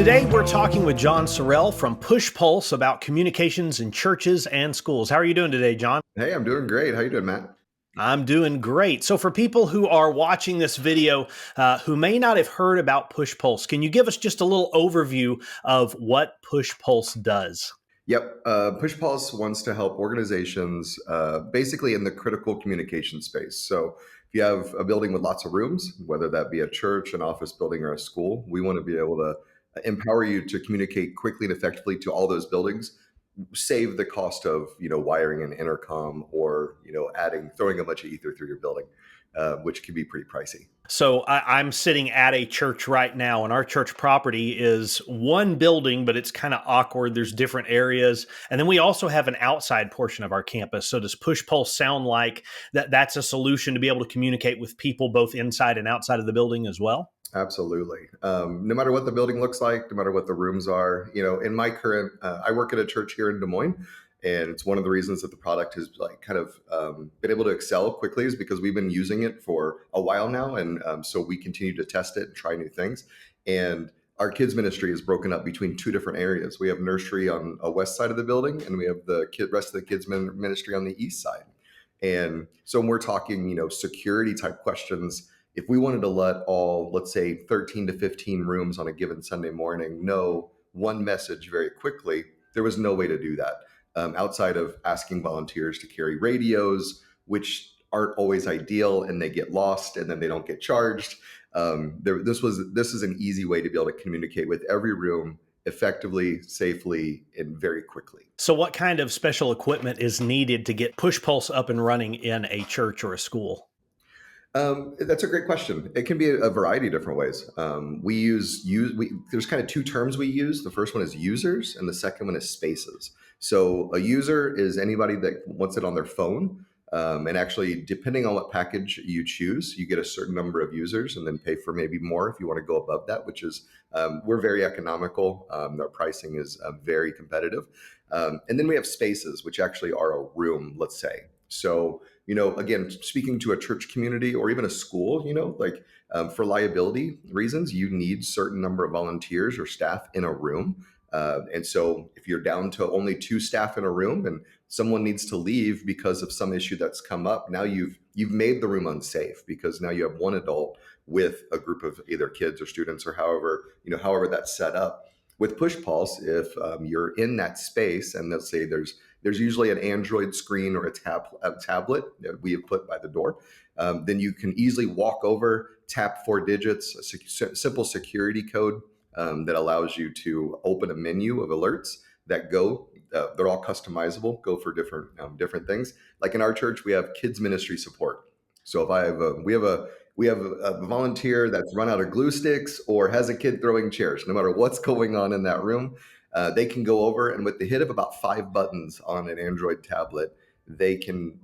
Today, we're talking with John Sorrell from PushPulse about communications in churches and schools. How are you doing today, John? Hey, I'm doing great. How you doing, Matt? I'm doing great. So for people who are watching this video who may not have heard about PushPulse, can you give us just a little overview of what PushPulse does? Yep. PushPulse wants to help organizations basically in the critical communication space. So if you have a building with lots of rooms, whether that be a church, an office building, or a school, we want to be able to empower you to communicate quickly and effectively to all those buildings, save the cost of wiring an intercom or throwing a bunch of ether through your building, which can be pretty pricey. So I'm sitting at a church right now, and our church property is one building, but it's kind of awkward. There's different areas. And then we also have an outside portion of our campus. So does PushPulse sound like that's a solution to be able to communicate with people both inside and outside of the building as well? Absolutely. No matter what the building looks like, no matter what the rooms are, in my current, I work at a church here in Des Moines, and it's one of the reasons that the product has been able to excel quickly is because we've been using it for a while now, and so we continue to test it and try new things. And our kids ministry is broken up between two different areas. We have nursery on a west side of the building, and we have the rest of the kids ministry on the east side. And so when we're talking, security type questions, if we wanted to let all, let's say 13 to 15 rooms on a given Sunday morning know one message very quickly, there was no way to do that outside of asking volunteers to carry radios, which aren't always ideal, and they get lost and then they don't get charged. This is an easy way to be able to communicate with every room effectively, safely, and very quickly. So what kind of special equipment is needed to get PushPulse up and running in a church or a school? That's a great question. It can be a variety of different ways. There's kind of two terms we use. The first one is users, and the second one is spaces. So a user is anybody that wants it on their phone. And actually, depending on what package you choose, you get a certain number of users and then pay for maybe more if you want to go above that, which is, we're very economical. Our pricing is very competitive. And then we have spaces, which actually are a room, let's say. So, again, speaking to a church community or even a school, for liability reasons, you need certain number of volunteers or staff in a room. And so if you're down to only 2 staff in a room and someone needs to leave because of some issue that's come up, now you've made the room unsafe because now you have one adult with a group of either kids or students or however that's set up. With PushPulse, if you're in that space and let's say there's usually an Android screen or a tablet that we have put by the door, then you can easily walk over, tap 4 digits, a simple security code that allows you to open a menu of alerts that they're all customizable, go for different things. Like in our church, we have kids ministry support. So if we have a volunteer that's run out of glue sticks or has a kid throwing chairs, no matter what's going on in that room, they can go over and with the hit of about 5 buttons on an Android tablet, they can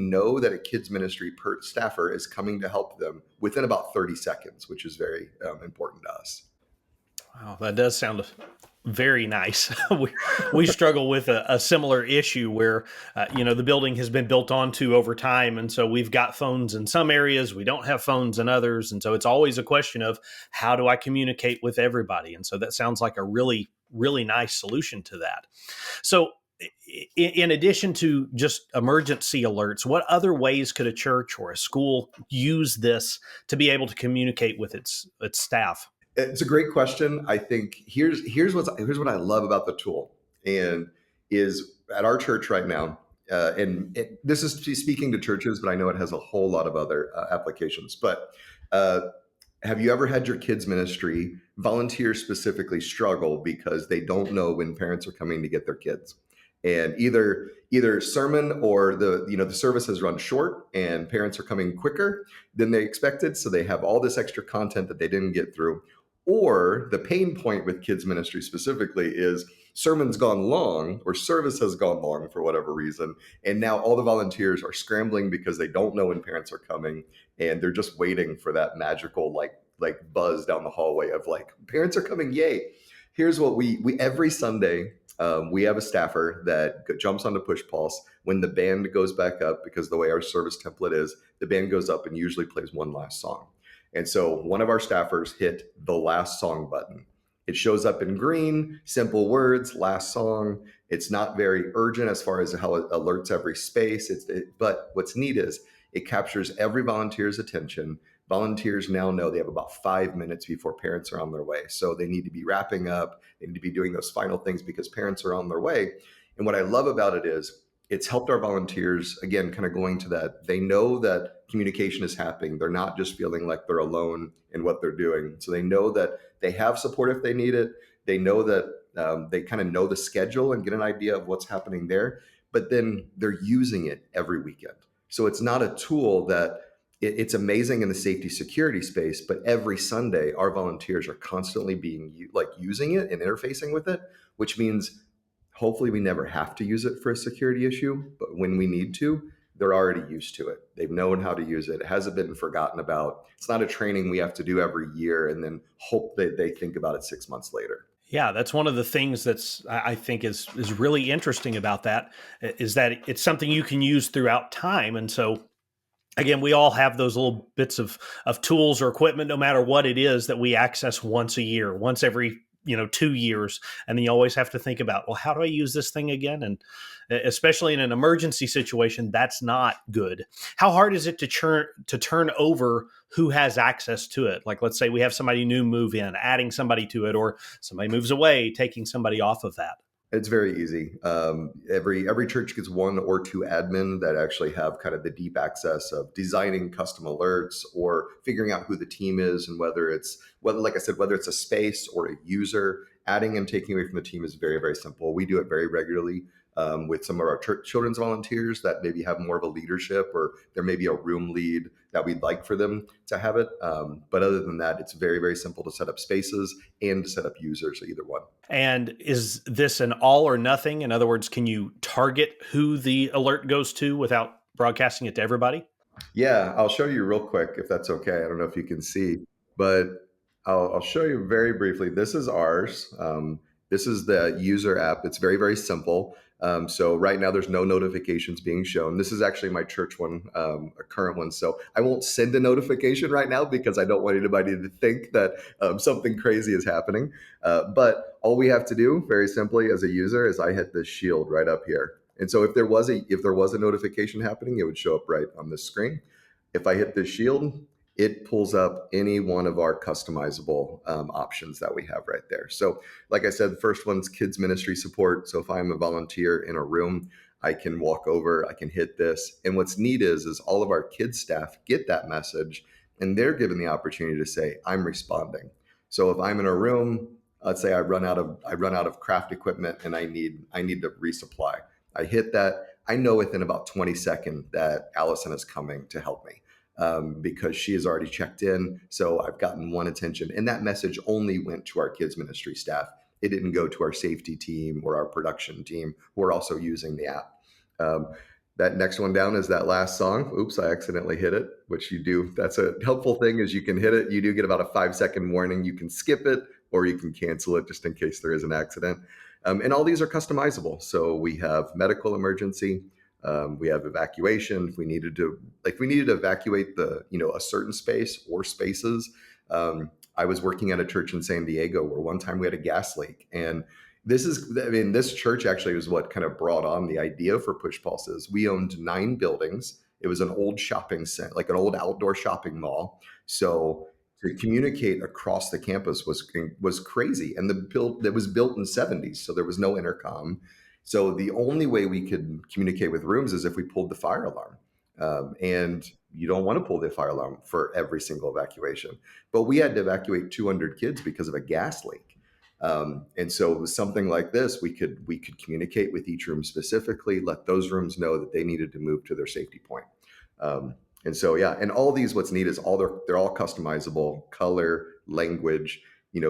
know that a kids ministry staffer is coming to help them within about 30 seconds, which is very important to us. Wow, that does sound very nice. we struggle with a similar issue where, the building has been built onto over time. And so we've got phones in some areas, we don't have phones in others. And so it's always a question of how do I communicate with everybody? And so that sounds like a really, really nice solution to that. So in addition to just emergency alerts, what other ways could a church or a school use this to be able to communicate with its staff? It's a great question. I think here's what I love about the tool, and is at our church right now. This is speaking to churches, but I know it has a whole lot of other applications. But have you ever had your kids ministry volunteers specifically struggle because they don't know when parents are coming to get their kids? And either sermon or the service has run short and parents are coming quicker than they expected, so they have all this extra content that they didn't get through. Or the pain point with kids ministry specifically is sermon's gone long or service has gone long for whatever reason, and now all the volunteers are scrambling because they don't know when parents are coming, and they're just waiting for that magical like buzz down the hallway of like parents are coming, yay. Here's what we every Sunday. We have a staffer that jumps onto PushPulse when the band goes back up, because the way our service template is, the band goes up and usually plays one last song. And so one of our staffers hit the last song button. It shows up in green, simple words, last song. It's not very urgent as far as how it alerts every space. But what's neat is it captures every volunteer's attention. Volunteers now know they have about 5 minutes before parents are on their way. So they need to be wrapping up, they need to be doing those final things because parents are on their way. And what I love about it is it's helped our volunteers, again, kind of going to that. They know that communication is happening. They're not just feeling like they're alone in what they're doing. So they know that they have support if they need it. They know that they kind of know the schedule and get an idea of what's happening there, but then they're using it every weekend. So it's not a tool that it's amazing in the safety security space, but every Sunday our volunteers are constantly being using it and interfacing with it, which means hopefully we never have to use it for a security issue, but when we need to, they're already used to it. They've known how to use it. It hasn't been forgotten about. It's not a training we have to do every year and then hope that they think about it 6 months later. Yeah, that's one of the things that's I think is really interesting about that is that it's something you can use throughout time. And so again, we all have those little bits of tools or equipment, no matter what it is, that we access once a year, once every 2 years, and then you always have to think about, well, how do I use this thing again? And especially in an emergency situation, that's not good. How hard is it to turn over who has access to it? Like, let's say we have somebody new move in, adding somebody to it, or somebody moves away, taking somebody off of that. It's very easy. Every church gets one or two admin that actually have kind of the deep access of designing custom alerts or figuring out who the team is and like I said, whether it's a space or a user. Adding and taking away from the team is very, very simple. We do it very regularly with some of our children's volunteers that maybe have more of a leadership, or there may be a room lead that we'd like for them to have it. But other than that, it's very, very simple to set up spaces and to set up users, either one. And is this an all or nothing? In other words, can you target who the alert goes to without broadcasting it to everybody? Yeah, I'll show you real quick if that's okay. I don't know if you can see, but I'll show you very briefly. This is ours. This is the user app. It's very, very simple. So right now there's no notifications being shown. This is actually my church one, a current one. So I won't send a notification right now because I don't want anybody to think that something crazy is happening. But all we have to do very simply as a user is I hit this shield right up here. And so if there was a notification happening, it would show up right on this screen. If I hit this shield, it pulls up any one of our customizable options that we have right there. So like I said, the first one's kids ministry support. So if I'm a volunteer in a room, I can walk over, I can hit this. And what's neat is all of our kids staff get that message and they're given the opportunity to say, I'm responding. So if I'm in a room, let's say I run out of craft equipment and I need to resupply. I hit that. I know within about 20 seconds that Allison is coming to help me. Because she has already checked in. So I've gotten one attention. And that message only went to our kids ministry staff. It didn't go to our safety team or our production team who are also using the app. That next one down is that last song. Oops, I accidentally hit it, which you do. That's a helpful thing is you can hit it. You do get about a 5-second warning. You can skip it or you can cancel it just in case there is an accident. And all these are customizable. So we have medical emergency. We have evacuation. If we needed to evacuate a certain space or spaces. I was working at a church in San Diego where one time we had a gas leak, and this church actually was what kind of brought on the idea for PushPulse. We owned 9 buildings. It was an old shopping center, like an old outdoor shopping mall. So to communicate across the campus was crazy, and that was built in the 70s, so there was no intercom. So the only way we could communicate with rooms is if we pulled the fire alarm. And you don't want to pull the fire alarm for every single evacuation. But we had to evacuate 200 kids because of a gas leak. And so with something like this, we could communicate with each room specifically, let those rooms know that they needed to move to their safety point. And so, yeah, and all these, what's neat is they're all customizable, color, language.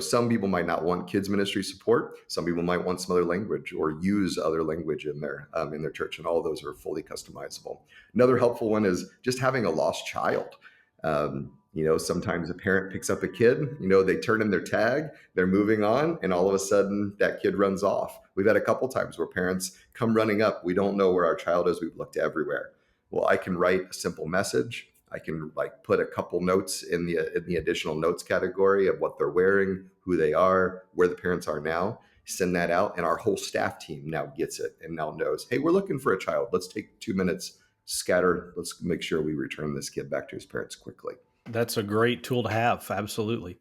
Some people might not want kids ministry support. Some people might want some other language or use other language in their church, and all of those are fully customizable. Another helpful one is just having a lost child. Sometimes a parent picks up a kid, they turn in their tag, they're moving on, and all of a sudden that kid runs off. We've had a couple times where parents come running up. We don't know where our child is. We've looked everywhere. Well, I can write a simple message. I can like put a couple notes in the additional notes category of what they're wearing, who they are, where the parents are now. Send that out, and our whole staff team now gets it and now knows, hey, we're looking for a child. Let's take 2 minutes, scatter. Let's make sure we return this kid back to his parents quickly. That's a great tool to have. Absolutely.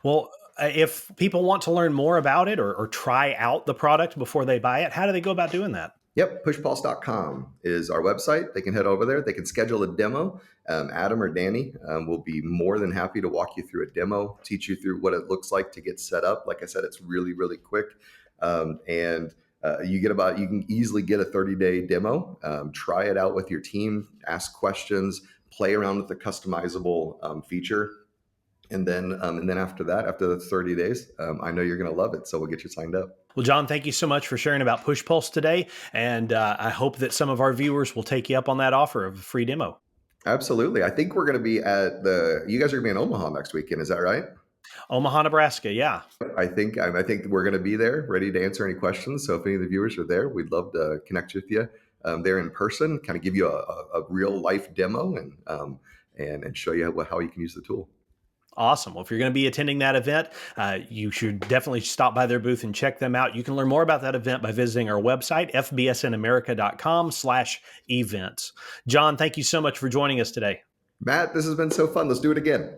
Well, if people want to learn more about it or try out the product before they buy it, how do they go about doing that? Yep, pushpulse.com is our website. They can head over there. They can schedule a demo. Adam or Danny will be more than happy to walk you through a demo, teach you through what it looks like to get set up. Like I said, it's really, really quick. And you can easily get a 30-day demo. Try it out with your team, ask questions, play around with the customizable feature. And then after that, after the 30 days, I know you're going to love it. So we'll get you signed up. Well, John, thank you so much for sharing about PushPulse today. And I hope that some of our viewers will take you up on that offer of a free demo. Absolutely. I think we're going to be you guys are going to be in Omaha next weekend. Is that right? Omaha, Nebraska. Yeah. I think we're going to be there ready to answer any questions. So if any of the viewers are there, we'd love to connect with you there in person, kind of give you a real life demo and show you how you can use the tool. Awesome. Well, if you're going to be attending that event, you should definitely stop by their booth and check them out. You can learn more about that event by visiting our website, fbsnamerica.com/events. John, thank you so much for joining us today. Matt, this has been so fun. Let's do it again.